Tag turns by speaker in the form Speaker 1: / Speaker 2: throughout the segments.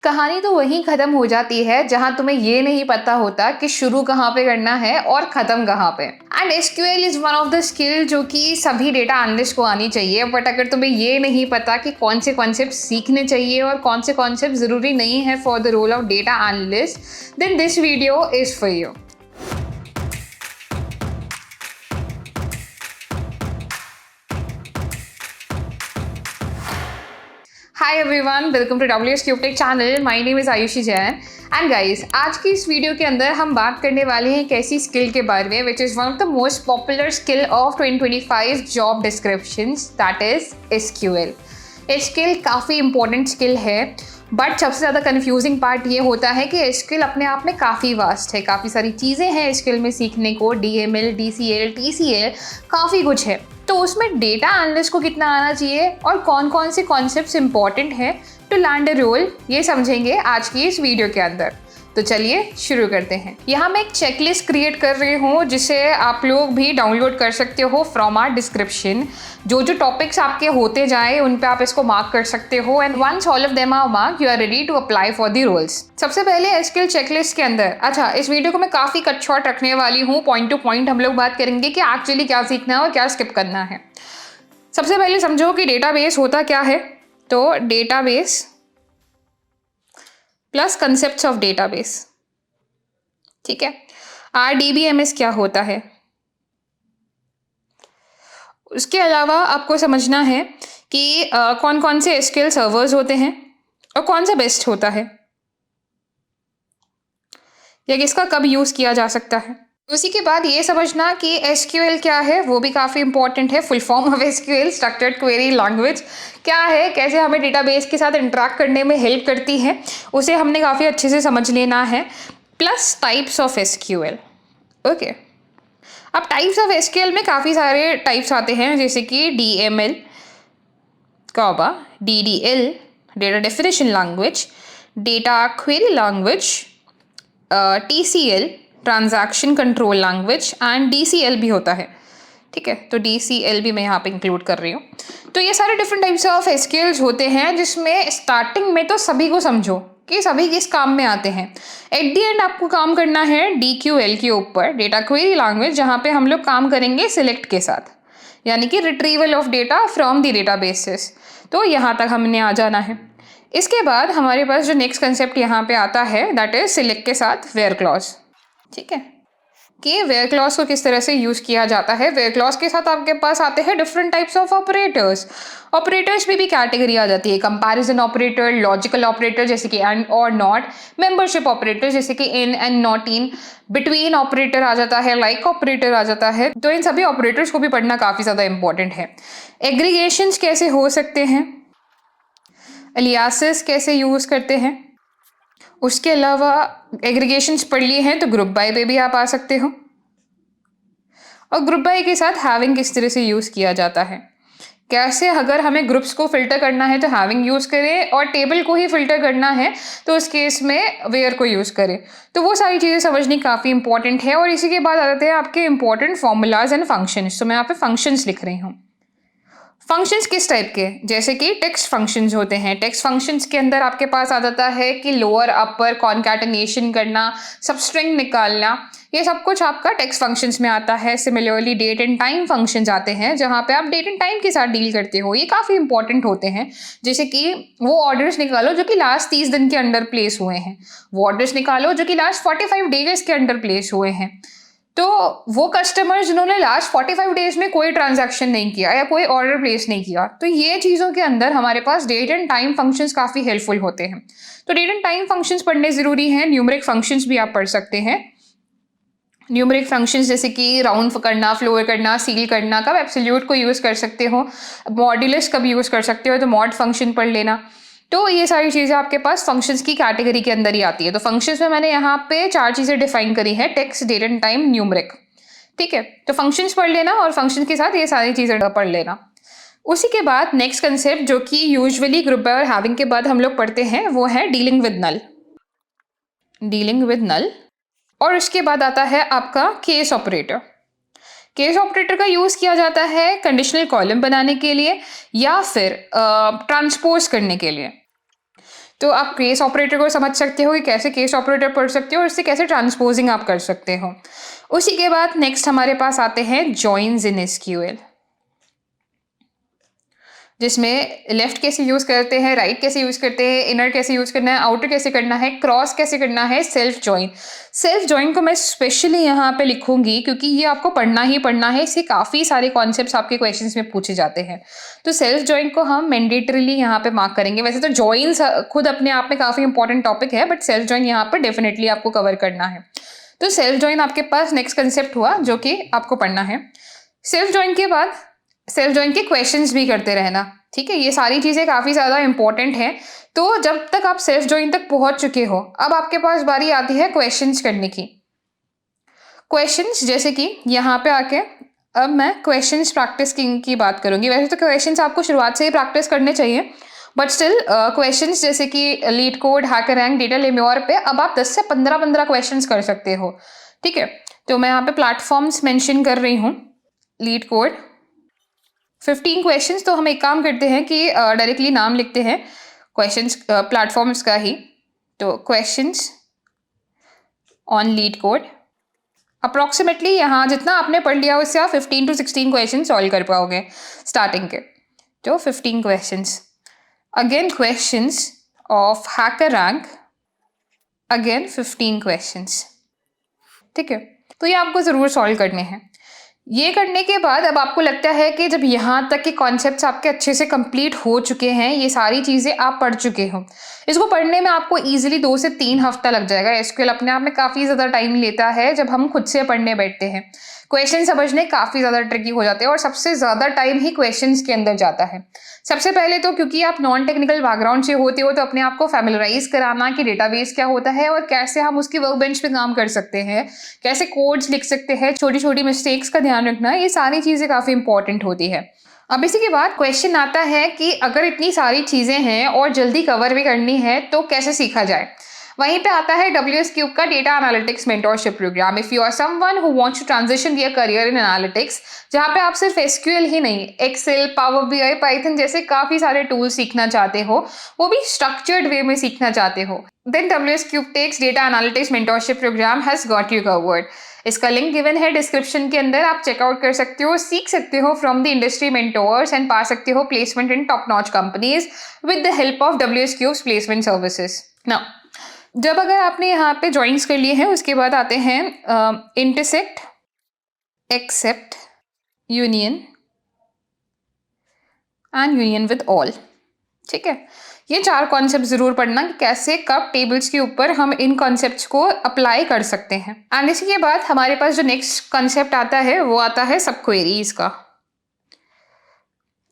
Speaker 1: कहानी तो वहीं खत्म हो जाती है जहां तुम्हें ये नहीं पता होता कि शुरू कहाँ पे करना है और खत्म कहाँ पे। And SQL is one of the skill जो कि सभी डेटा एनालिस्ट को आनी चाहिए। बट अगर तुम्हें ये नहीं पता कि कौन से कॉन्सेप्ट सीखने चाहिए और कौन से कॉन्सेप्ट जरूरी नहीं है for the role of data analyst, then this video is for you. Hi everyone, welcome to WS cube tech channel. My name is Ayushi Jain and guys, आज की इस वीडियो के अंदर हम बात करने वाले हैं एक ऐसी स्किल के बारे में which is one of the most popular skill of 2025 job descriptions, that is SQL. ये स्किल काफ़ी इंपॉर्टेंट स्किल है, बट सबसे ज़्यादा कन्फ्यूजिंग पार्ट ये होता है कि स्किल अपने आप में काफ़ी वास्ट है। काफ़ी सारी चीज़ें हैं स्किल में सीखने को, DML, DCL, TCL, काफ़ी कुछ है। तो उसमें डेटा एनालिस्ट को कितना आना चाहिए और कौन कौन से कॉन्सेप्ट्स इंपॉर्टेंट हैं टू लैंड अ रोल, ये समझेंगे आज की इस वीडियो के अंदर। तो चलिए शुरू करते हैं। यहाँ मैं एक चेकलिस्ट क्रिएट कर रही हूँ जिसे आप लोग भी डाउनलोड कर सकते हो फ्रॉम आवर डिस्क्रिप्शन। जो जो टॉपिक्स आपके होते जाए उन पे आप इसको मार्क कर सकते हो and once all of them are mark, you are ready to apply for the roles. सबसे पहले स्किल चेकलिस्ट के अंदर, अच्छा इस वीडियो को मैं काफ़ी कट शॉर्ट रखने वाली हूँ। पॉइंट टू पॉइंट हम लोग बात करेंगे कि एक्चुअली क्या सीखना है और क्या स्किप करना है। सबसे पहले समझो कि डेटाबेस होता क्या है। तो database plus concepts of database, ठीक है। RDBMS क्या होता है, उसके अलावा आपको समझना है कि कौन कौन से SQL सर्वर्स होते हैं और कौन सा बेस्ट होता है या किसका कब यूज़ किया जा सकता है। उसी के बाद ये समझना कि SQL क्या है, वो भी काफ़ी इंपॉर्टेंट है। Full form of SQL, structured query language, क्या है, कैसे हमें डेटाबेस के साथ इंटरेक्ट करने में हेल्प करती है, उसे हमने काफ़ी अच्छे से समझ लेना है। Plus types of SQL, okay. अब टाइप्स ऑफ SQL में काफ़ी सारे टाइप्स आते हैं, जैसे कि DML, DDL, data definition language, data query language, TCL, transaction control language, and DCL भी होता है, ठीक है। तो DCL भी मैं यहाँ पे इंक्लूड कर रही हूँ। तो ये सारे डिफरेंट टाइप्स ऑफ SQLs होते हैं जिसमें स्टार्टिंग में तो सभी को समझो कि सभी किस काम में आते हैं। एट दी एंड आपको काम करना है DQL के ऊपर, डेटा क्वेरी लैंग्वेज, जहाँ पे हम लोग काम करेंगे सिलेक्ट के साथ, यानी कि retrieval of data from the databases. तो यहाँ तक हमने आ जाना है। इसके बाद हमारे पास जो नेक्स्ट कंसेप्ट यहाँ पे आता है दैट इज सिलेक्ट के साथ वेयर क्लॉज, ठीक है। कि वेयर क्लॉज को किस तरह से यूज़ किया जाता है। वेयर क्लॉज के साथ आपके पास आते हैं different types of operators. Operators में भी कैटेगरी आ जाती है, कंपैरिजन ऑपरेटर, लॉजिकल ऑपरेटर जैसे कि एंड और नॉट, मेंबरशिप ऑपरेटर जैसे कि in and not in, between operator आ जाता है, लाइक ऑपरेटर आ जाता है। तो इन सभी ऑपरेटर्स को भी पढ़ना काफ़ी ज़्यादा इंपॉर्टेंट है। एग्रीगेशंस कैसे हो सकते हैं, एलियासेस कैसे यूज़ करते हैं। उसके अलावा एग्रीगेशंस पढ़ लिए हैं तो ग्रुप बाय पे भी आप आ सकते हो, और ग्रुप बाय के साथ हैविंग किस तरह से यूज़ किया जाता है, कैसे अगर हमें ग्रुप्स को फिल्टर करना है तो हैविंग यूज़ करें और टेबल को ही फिल्टर करना है तो उस केस में वेयर को यूज़ करें। तो वो सारी चीज़ें समझनी काफ़ी इंपॉर्टेंट है। और इसी के बाद आ जाते हैं आपके इंपॉर्टेंट फॉर्मूलाज एंड फंक्शंस। तो मैं यहाँ पे फंक्शंस लिख रही हूँ। फंक्शंस किस टाइप के, जैसे कि टेक्स्ट फंक्शंस होते हैं। टेक्स्ट फंक्शंस के अंदर आपके पास आ जाता है कि लोअर अपर कॉन्कैटिनेशन करना, सबस्ट्रिंग निकालना, ये सब कुछ आपका टेक्स्ट फंक्शंस में आता है। Similarly date and time functions आते हैं जहाँ पे आप डेट एंड टाइम के साथ डील करते हो। ये काफ़ी इंपॉर्टेंट होते हैं, जैसे कि वो ऑर्डर्स निकालो जो कि लास्ट 30 दिन के अंदर प्लेस हुए हैं, वो ऑर्डर्स निकालो जो कि लास्ट 45 डेज के अंदर प्लेस हुए हैं। तो वो कस्टमर जिन्होंने लास्ट 45 डेज में कोई ट्रांजैक्शन नहीं किया या कोई ऑर्डर प्लेस नहीं किया, तो ये चीज़ों के अंदर हमारे पास डेट एंड टाइम फंक्शंस काफ़ी हेल्पफुल होते हैं। तो डेट एंड टाइम फंक्शंस पढ़ने ज़रूरी हैं। न्यूमेरिक फंक्शंस भी आप पढ़ सकते हैं। न्यूमेरिक फंक्शंस जैसे कि राउंड करना, फ्लोर करना, सील करना, कब एब्सोल्यूट को यूज़ कर सकते हो, मॉड्यूलस कब यूज़ कर सकते हो, तो मॉड फंक्शन पढ़ लेना। तो ये सारी चीज़ें आपके पास फंक्शंस की कैटेगरी के अंदर ही आती है। तो फंक्शंस में मैंने यहाँ पे 4 चीज़ें डिफाइन करी हैं, text, date and time, numeric, ठीक है। तो फंक्शंस पढ़ लेना और फंक्शन के साथ ये सारी चीज़ें पढ़ लेना। उसी के बाद नेक्स्ट कंसेप्ट जो कि यूजुअली ग्रुप बाय और हैविंग के बाद हम लोग पढ़ते हैं वो है dealing with null, dealing with null. और उसके बाद आता है आपका केस ऑपरेटर। केस ऑपरेटर का यूज़ किया जाता है कंडीशनल कॉलम बनाने के लिए या फिर ट्रांसपोज करने के लिए। तो आप केस ऑपरेटर को समझ सकते हो कि कैसे केस ऑपरेटर पढ़ सकते हो और इससे कैसे ट्रांसपोजिंग आप कर सकते हो। उसी के बाद नेक्स्ट हमारे पास आते हैं जॉइन्स इन एसक्यूएल, जिसमें लेफ्ट कैसे यूज़ करते हैं, राइट कैसे यूज़ करते हैं, इनर कैसे यूज़ करना है, आउटर कैसे करना है, क्रॉस कैसे करना है, सेल्फ जॉइन। सेल्फ जॉइन को मैं स्पेशली यहाँ पे लिखूंगी क्योंकि ये आपको पढ़ना ही पढ़ना है, इससे काफ़ी सारे कॉन्सेप्ट्स आपके क्वेश्चंस में पूछे जाते हैं। तो सेल्फ जॉइन को हम मैंडेटरीली यहाँ पे मार्क करेंगे। वैसे तो जॉइन्स खुद अपने आप में काफ़ी इंपॉर्टेंट टॉपिक है, बट सेल्फ जॉइन यहाँ पर डेफिनेटली आपको कवर करना है। तो सेल्फ जॉइन आपके पास नेक्स्ट कंसेप्ट हुआ जो कि आपको पढ़ना है। सेल्फ जॉइन के बाद सेल्फ जॉइन के क्वेश्चंस भी करते रहना, ठीक है। ये सारी चीज़ें काफ़ी ज़्यादा इंपॉर्टेंट हैं। तो जब तक आप सेल्फ जॉइन तक पहुंच चुके हो, अब आपके पास बारी आती है क्वेश्चंस करने की। क्वेश्चंस जैसे कि यहाँ पे आके अब मैं क्वेश्चंस प्रैक्टिस की बात करूंगी। वैसे तो क्वेश्चंस आपको शुरुआत से ही प्रैक्टिस करने चाहिए, बट स्टिल क्वेश्चंस जैसे कि लीड कोड, हैकररैंक, डेटा लेम्योर पे अब आप 10 से 15 क्वेश्चंस कर सकते हो, ठीक है। तो मैं यहाँ पे प्लेटफॉर्म्स मेंशन कर रही हूँ। Leet code 15 questions. तो हम एक काम करते हैं कि डायरेक्टली नाम लिखते हैं क्वेश्चंस प्लेटफॉर्म्स का ही। तो questions on leet code, approximately यहाँ जितना आपने पढ़ लिया उससे आप 15 to 16 क्वेश्चन सॉल्व कर पाओगे स्टार्टिंग के। तो 15 questions, again questions of hackerrank, again 15 questions, ठीक है। तो ये आपको ज़रूर सॉल्व करने हैं। ये करने के बाद अब आपको लगता है कि जब यहाँ तक के कॉन्सेप्ट्स आपके अच्छे से कंप्लीट हो चुके हैं, ये सारी चीज़ें आप पढ़ चुके हो, इसको पढ़ने में आपको इजीली 2 से 3 हफ्ता लग जाएगा। एसक्यूएल अपने आप में काफ़ी ज़्यादा टाइम लेता है जब हम खुद से पढ़ने बैठते हैं। क्वेश्चन समझने काफ़ी ज़्यादा ट्रिकी हो जाते हैं और सबसे ज़्यादा टाइम ही क्वेश्चंस के अंदर जाता है। सबसे पहले तो क्योंकि आप नॉन टेक्निकल बैकग्राउंड से होते हो, तो अपने आप को फैमिलराइज कराना कि डेटाबेस क्या होता है और कैसे हम उसकी वर्क बेंच पे काम कर सकते हैं, कैसे कोड्स लिख सकते हैं, छोटी छोटी मिस्टेक्स का ध्यान रखना, ये सारी चीज़ें काफ़ी इंपॉर्टेंट होती है। अब इसी के बाद क्वेश्चन आता है कि अगर इतनी सारी चीज़ें हैं और जल्दी कवर भी करनी है तो कैसे सीखा जाए। वहीं पे आता है WS Cube का data analytics mentorship program. If you are someone who wants to transition their career in analytics, जहाँ पे आप सिर्फ SQL ही नहीं, एक्सेल, पावर BI, पाइथन जैसे काफ़ी सारे टूल्स सीखना चाहते हो, वो भी स्ट्रक्चर्ड वे में सीखना चाहते हो, then WS Cube takes data analytics mentorship program has got you covered. इसका लिंक गिवन है डिस्क्रिप्शन के अंदर, आप चेकआउट कर सकते हो, सीख सकते हो from the industry mentors and पा सकते हो placement in top notch companies with the help of WS Cube's placement services. Now जब अगर आपने यहाँ पे ज्वाइंस कर लिए हैं, उसके बाद आते हैं intersect, except, union and union with all, ठीक है। ये 4 कॉन्सेप्ट जरूर पढ़ना कि कैसे कब टेबल्स के ऊपर हम इन कॉन्सेप्ट्स को अप्लाई कर सकते हैं। एंड इसी के बाद हमारे पास जो नेक्स्ट कॉन्सेप्ट आता है वो आता है सब क्वेरीज का।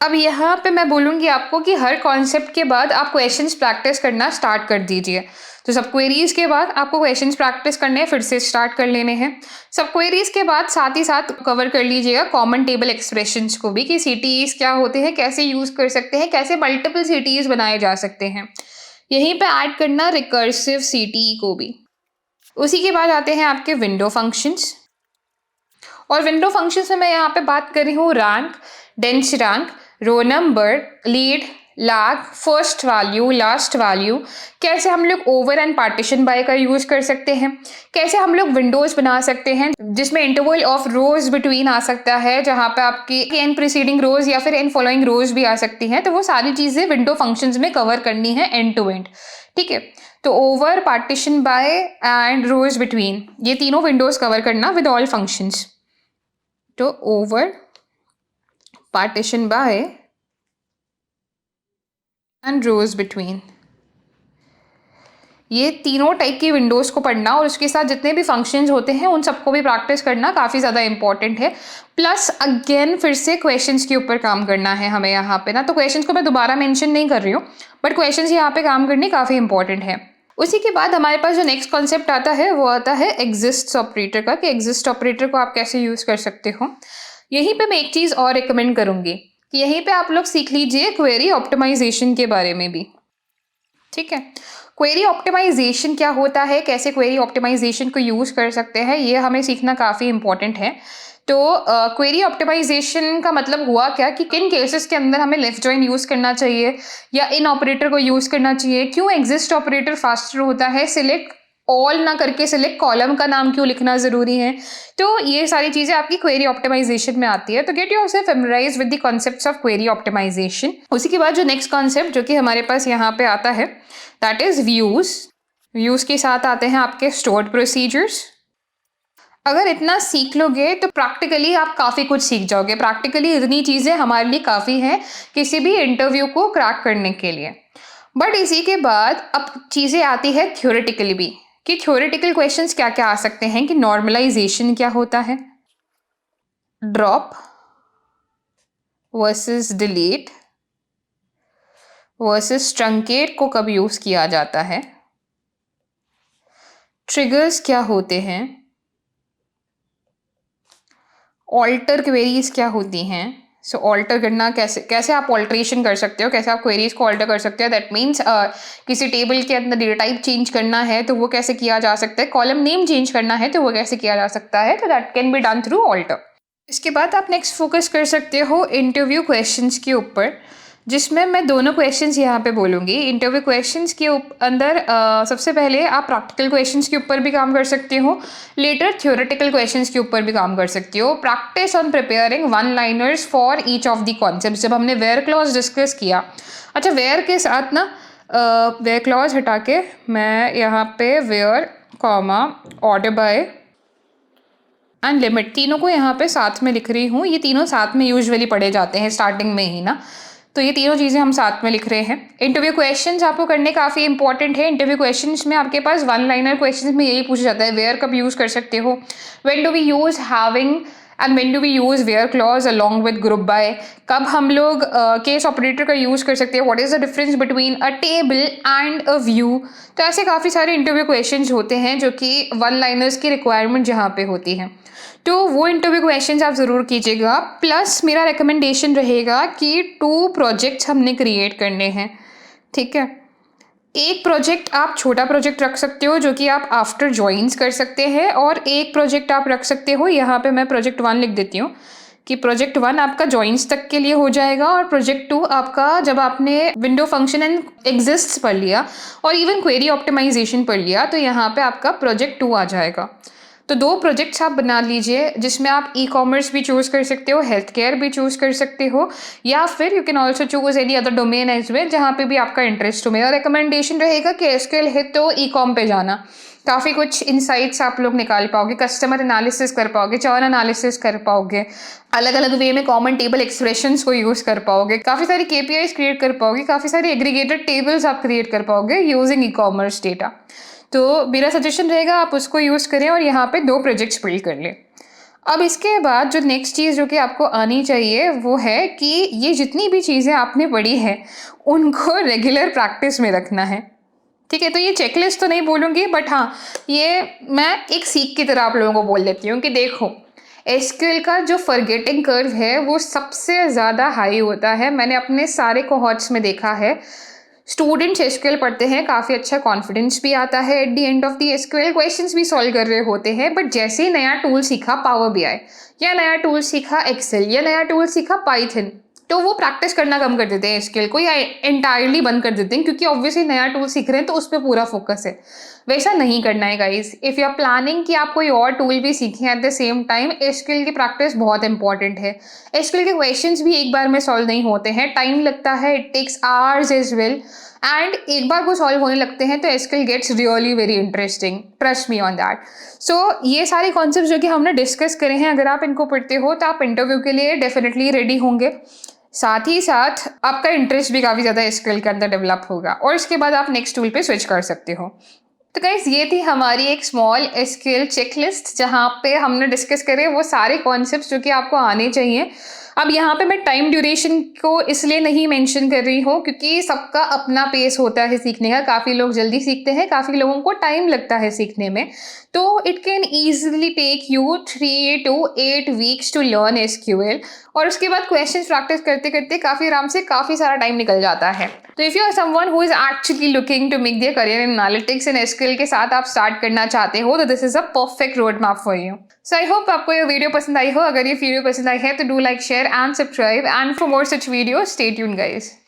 Speaker 1: अब यहाँ पे मैं बोलूँगी आपको कि हर कॉन्सेप्ट के बाद आप क्वेश्चंस प्रैक्टिस करना स्टार्ट कर दीजिए। तो सब क्वेरीज के बाद आपको क्वेश्चंस प्रैक्टिस करने फिर से स्टार्ट कर लेने हैं। सब क्वेरीज के बाद साथ ही साथ कवर कर लीजिएगा कॉमन टेबल एक्सप्रेशंस को भी, कि CTEs क्या होते हैं, कैसे यूज़ कर सकते हैं, कैसे मल्टीपल CTEs बनाए जा सकते हैं। यहीं पे ऐड करना रिकर्सिव CTE को भी। उसी के बाद आते हैं आपके विंडो फंक्शंस, और विंडो फंक्शंस में मैं यहाँ पे बात कर रही हूँ rank, dense rank, row number, lead, lag, first value, last value, कैसे हम लोग ओवर एंड पार्टीशन बाय का यूज़ कर सकते हैं, कैसे हम लोग विंडोज़ बना सकते हैं जिसमें इंटरवल ऑफ रोज बिटवीन आ सकता है, जहाँ पे आपकी इन प्रीसीडिंग रोज या फिर इन फॉलोइंग रोज भी आ सकती हैं। तो वो सारी चीज़ें विंडो फंक्शंस में कवर करनी है एंड टू एंड, ठीक है। तो over, partition by and rows between, ये तीनों विंडोज़ कवर करना विद ऑल फंक्शंस। तो over, partition by and rows between, ये तीनों टाइप की विंडोज़ को पढ़ना और उसके साथ जितने भी फंक्शंस होते हैं उन सबको भी प्रैक्टिस करना काफ़ी ज़्यादा इंपॉर्टेंट है। प्लस अगेन फिर से क्वेश्चंस के ऊपर काम करना है हमें यहाँ पे ना। तो क्वेश्चंस को मैं दोबारा मेंशन नहीं कर रही हूँ, बट क्वेश्चंस यहाँ पे काम करने काफ़ी इंपॉर्टेंट है। उसी के बाद हमारे पास जो नेक्स्ट कॉन्सेप्ट आता है वो आता है एग्जिस्ट ऑपरेटर का, कि एग्जिस्ट ऑपरेटर को आप कैसे यूज़ कर सकते हो। यहीं पे मैं एक चीज़ और रिकमेंड करूँगी कि यहीं पे आप लोग सीख लीजिए क्वेरी ऑप्टिमाइजेशन के बारे में भी, ठीक है। क्वेरी ऑप्टिमाइजेशन क्या होता है, कैसे क्वेरी ऑप्टिमाइजेशन को यूज़ कर सकते हैं, ये हमें सीखना काफ़ी इंपॉर्टेंट है। तो क्वेरी ऑप्टिमाइजेशन का मतलब हुआ क्या कि किन केसेस के अंदर हमें लेफ्ट जॉइन यूज़ करना चाहिए या इन ऑपरेटर को यूज़ करना चाहिए, क्यों एग्जिस्ट ऑपरेटर फास्टर होता है, सिलेक्ट ऑल ना करके सिलेक्ट कॉलम का नाम क्यों लिखना ज़रूरी है। तो ये सारी चीज़ें आपकी क्वेरी ऑप्टिमाइजेशन में आती है। तो get yourself familiarized with the concepts of query optimization. उसी के बाद जो नेक्स्ट कॉन्सेप्ट जो कि हमारे पास यहाँ पे आता है, दैट इज़ व्यूज़। व्यूज़ के साथ आते हैं आपके स्टोर्ड प्रोसीजर्स। अगर इतना सीख लोगे तो प्रैक्टिकली आप काफ़ी कुछ सीख जाओगे। प्रैक्टिकली इतनी चीज़ें हमारे लिए काफ़ी हैं किसी भी इंटरव्यू को क्रैक करने के लिए। बट इसी के बाद अब चीज़ें आती है थ्योरेटिकली भी, कि थ्योरेटिकल क्वेश्चंस क्या क्या आ सकते हैं, कि नॉर्मलाइजेशन क्या होता है, drop versus delete versus truncate को कब यूज़ किया जाता है, ट्रिगर्स क्या होते हैं, ऑल्टर क्वेरीज क्या होती हैं। सो ऑल्टर करना कैसे, कैसे आप ऑल्ट्रेशन कर सकते हो, कैसे आप क्वेरीज को ऑल्टर कर सकते हो। दैट मीन्स किसी टेबल के अंदर डेटा टाइप चेंज करना है तो वो कैसे किया जा सकता है, कॉलम नेम चेंज करना है तो वो कैसे किया जा सकता है। तो that can be done through alter. इसके बाद आप नेक्स्ट फोकस कर सकते हो इंटरव्यू क्वेश्चंस के ऊपर, जिसमें मैं दोनों क्वेश्चंस यहाँ पे बोलूँगी। इंटरव्यू क्वेश्चंस के अंदर सबसे पहले आप प्रैक्टिकल क्वेश्चंस के ऊपर भी काम कर सकते हो, लेटर थ्योरेटिकल क्वेश्चंस के ऊपर भी काम कर सकते हो। Practice on preparing one liners for each of the concept. जब हमने वेयर क्लॉज डिस्कस किया, अच्छा वेयर के साथ ना वेयर क्लॉज हटा के मैं यहाँ पे where comma order by and limit तीनों को यहाँ पे साथ में लिख रही हूँ। ये तीनों साथ में यूजुअली पढ़े जाते हैं स्टार्टिंग में ही ना, तो ये तीनों चीज़ें हम साथ में लिख रहे हैं। इंटरव्यू क्वेश्चंस आपको करने काफ़ी इंपॉर्टेंट है। इंटरव्यू क्वेश्चंस में आपके पास वन लाइनर क्वेश्चंस में यही पूछा जाता है, वेयर कब यूज़ कर सकते हो, when do we use having and when do we use where clause along with group by, कब हम लोग केस ऑपरेटर का यूज़ कर सकते हैं, what is the difference between a table and a view. तो ऐसे काफ़ी सारे इंटरव्यू क्वेश्चंस होते हैं जो कि वन लाइनर्स की रिक्वायरमेंट जहाँ पे होती है, तो वो इंटरव्यू क्वेश्चंस आप ज़रूर कीजिएगा। प्लस मेरा रिकमेंडेशन रहेगा कि 2 प्रोजेक्ट्स हमने क्रिएट करने हैं, ठीक है। एक प्रोजेक्ट आप छोटा प्रोजेक्ट रख सकते हो जो कि आप आफ्टर ज्वाइंस कर सकते हैं, और एक प्रोजेक्ट आप रख सकते हो, यहाँ पे मैं प्रोजेक्ट 1 लिख देती हूँ कि प्रोजेक्ट 1 आपका ज्वाइंस तक के लिए हो जाएगा, और प्रोजेक्ट 2 आपका जब आपने विंडो फंक्शन एंड एग्जिस्ट्स पढ़ लिया और इवन क्वेरी ऑप्टिमाइजेशन पढ़ लिया तो यहाँ पे आपका प्रोजेक्ट 2 आ जाएगा। तो 2 प्रोजेक्ट्स आप बना लीजिए, जिसमें आप ई कॉमर्स भी चूज़ कर सकते हो, हेल्थ केयर भी चूज़ कर सकते हो, या फिर you can also choose any other domain as well जहाँ पे भी आपका इंटरेस्ट हो। मेरा रिकमेंडेशन रहेगा कि एसक्यूएल है तो ई कॉम पे जाना, काफ़ी कुछ इंसाइट्स आप लोग निकाल पाओगे, कस्टमर एनालिसिस कर पाओगे, चर्न एनालिसिस कर पाओगे, अलग अलग वे में कॉमन टेबल एक्सप्रेशंस को यूज़ कर पाओगे, काफ़ी सारी केपीआईज क्रिएट कर पाओगे, काफ़ी सारी एग्रीगेटेड टेबल्स आप क्रिएट कर पाओगे यूजिंग ई कॉमर्स डेटा। तो मेरा सजेशन रहेगा आप उसको यूज़ करें और यहाँ पे 2 प्रोजेक्ट्स बिल्ड कर लें। अब इसके बाद जो नेक्स्ट चीज़ जो कि आपको आनी चाहिए वो है कि ये जितनी भी चीज़ें आपने पढ़ी हैं उनको रेगुलर प्रैक्टिस में रखना है, ठीक है। तो ये चेकलिस्ट तो नहीं बोलूँगी, बट हाँ ये मैं एक सीख की तरह आप लोगों को बोल देती हूँ कि देखो एसक्यूएल का जो फॉरगेटिंग कर्व है वो सबसे ज़्यादा हाई होता है। मैंने अपने सारे कोहॉर्ट्स में देखा है, स्टूडेंट्स एसक्यूएल पढ़ते हैं, काफ़ी अच्छा कॉन्फिडेंस भी आता है, at the end of the SQL questions भी सॉल्व कर रहे होते हैं, बट जैसे ही नया टूल सीखा पावर बीआई, या नया टूल सीखा एक्सेल, या नया टूल सीखा पाइथन, तो वो प्रैक्टिस करना कम कर देते हैं एसक्यूएल को, या एंटायरली बंद कर देते हैं, क्योंकि ऑब्वियसली नया टूल सीख रहे हैं तो उस पर पूरा फोकस है। वैसा नहीं करना है guys. If you are planning कि आप कोई और टूल भी सीखें at the same time, SQL की प्रैक्टिस बहुत इंपॉर्टेंट है। एसक्यूएल के क्वेश्चंस भी एक बार में सॉल्व नहीं होते हैं, टाइम लगता है, it takes hours as well, and एक बार को सॉल्व होने लगते हैं तो SQL gets really very interesting, trust me on that. So ये सारे कॉन्सेप्ट जो कि हमने डिस्कस करे हैं, अगर आप इनको पढ़ते हो तो आप इंटरव्यू के लिए डेफिनेटली रेडी होंगे, साथ ही साथ आपका इंटरेस्ट भी काफ़ी ज़्यादा एसक्यूएल के अंदर डेवलप होगा, और इसके बाद आप नेक्स्ट टूल पे स्विच कर सकते हो। तो गाइस ये थी हमारी एक स्मॉल एसक्यूएल चेकलिस्ट, जहाँ पे हमने डिस्कस करे वो सारे कॉन्सेप्ट्स जो कि आपको आने चाहिए अब यहाँ पे मैं टाइम ड्यूरेशन को इसलिए नहीं मेंशन कर रही हूँ क्योंकि सबका अपना पेस होता है सीखने का। काफ़ी लोग जल्दी सीखते हैं, काफ़ी लोगों को टाइम लगता है सीखने में। तो it can easily take you 3 to 8 weeks to learn SQL, और उसके बाद क्वेश्चंस प्रैक्टिस करते-करते काफ़ी आराम से काफ़ी सारा टाइम निकल जाता है। तो if you are someone who is actually looking to make their career in analytics and SQL के साथ आप स्टार्ट करना चाहते हो, तो this is a perfect road map for you. So I hope आपको ये वीडियो पसंद आई हो। अगर ये वीडियो पसंद आई है तो do like, share and subscribe, and for more such videos stay tuned guys.